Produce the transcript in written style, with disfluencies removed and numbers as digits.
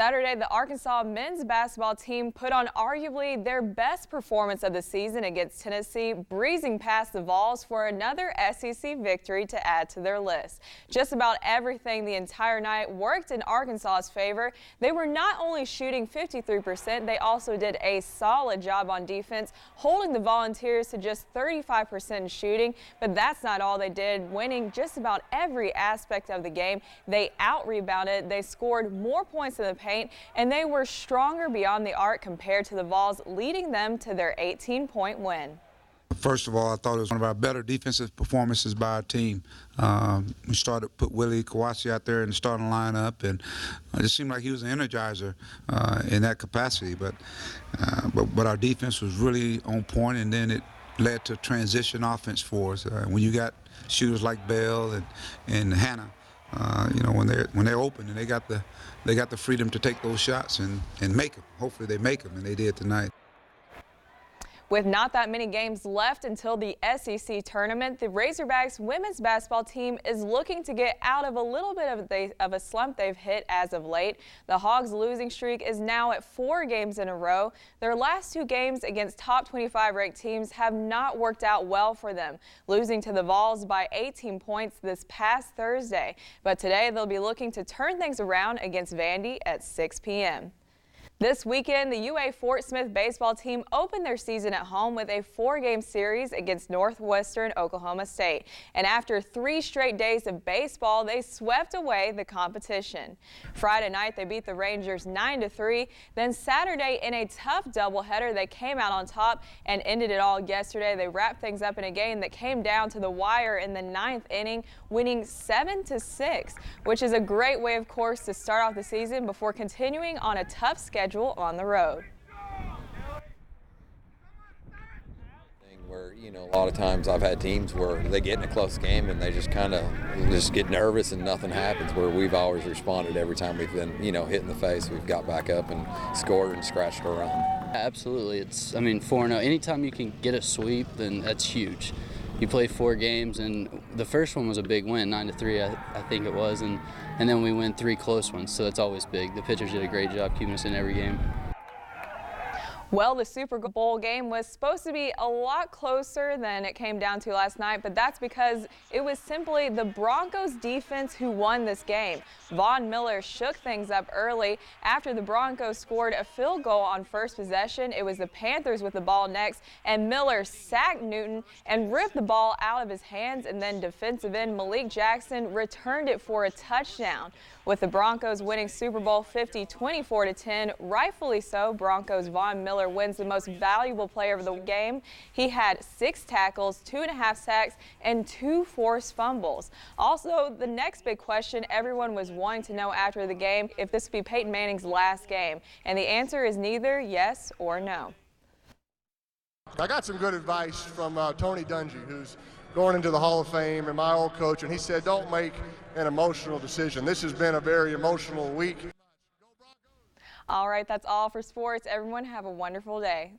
Saturday, the Arkansas men's basketball team put on arguably their best performance of the season against Tennessee, breezing past the Vols for another SEC victory to add to their list. Just about everything the entire night worked in Arkansas's favor. They were not only shooting 53%, they also did a solid job on defense, holding the Volunteers to just 35% shooting. But that's not all they did, winning just about every aspect of the game. They out-rebounded, they scored more points in the paint, and they were stronger beyond the arc compared to the Vols, leading them to their 18-point win. First of all, I thought it was one of our better defensive performances by our team. We started to put Willie Kawasi out there in the starting lineup, and it just seemed like he was an energizer in that capacity. But our defense was really on point, and then it led to transition offense for us. When you got shooters like Bell and Hannah, you know, when they're open and they got the freedom to take those shots and make them. Hopefully they make them, and they did tonight. With not that many games left until the SEC tournament, the Razorbacks women's basketball team is looking to get out of a little bit of a slump they've hit as of late. The Hogs' losing streak is now at 4 games in a row. Their last 2 games against top 25 ranked teams have not worked out well for them, losing to the Vols by 18 points this past Thursday. But today they'll be looking to turn things around against Vandy at 6 p.m. This weekend, the UA Fort Smith baseball team opened their season at home with a 4-game series against Northwestern Oklahoma State. And after 3 straight days of baseball, they swept away the competition. Friday night, they beat the Rangers 9-3. Then Saturday, in a tough doubleheader, they came out on top and ended it all yesterday. They wrapped things up in a game that came down to the wire in the 9th inning, winning 7-6, which is a great way, of course, to start off the season before continuing on a tough schedule on the road. Where, you know, a lot of times I've had teams where they get in a close game and they just kind of get nervous and nothing happens, where we've always responded every time we've been, you know, hit in the face. We've got back up and scored and scratched our run. Absolutely. It's, I mean, 4-0. Anytime you can get a sweep, then that's huge. You play 4 games, and the first one was a big win, 9-3, I think it was, and then we win 3 close ones, so that's always big. The pitchers did a great job keeping us in every game. Well, the Super Bowl game was supposed to be a lot closer than it came down to last night, but that's because it was simply the Broncos defense who won this game. Von Miller shook things up early. After the Broncos scored a field goal on first possession, it was the Panthers with the ball next, and Miller sacked Newton and ripped the ball out of his hands, and then defensive end Malik Jackson returned it for a touchdown. With the Broncos winning Super Bowl 50 24-10, rightfully so, Broncos Von Miller wins the most valuable player of the game. He had 6 tackles, 2.5 sacks, and 2 forced fumbles. Also, the next big question everyone was wanting to know after the game, if this would be Peyton Manning's last game. And the answer is neither yes or no. I got some good advice from Tony Dungy, who's going into the Hall of Fame, and my old coach, and he said, don't make an emotional decision. This has been a very emotional week. All right, that's all for sports. Everyone have a wonderful day.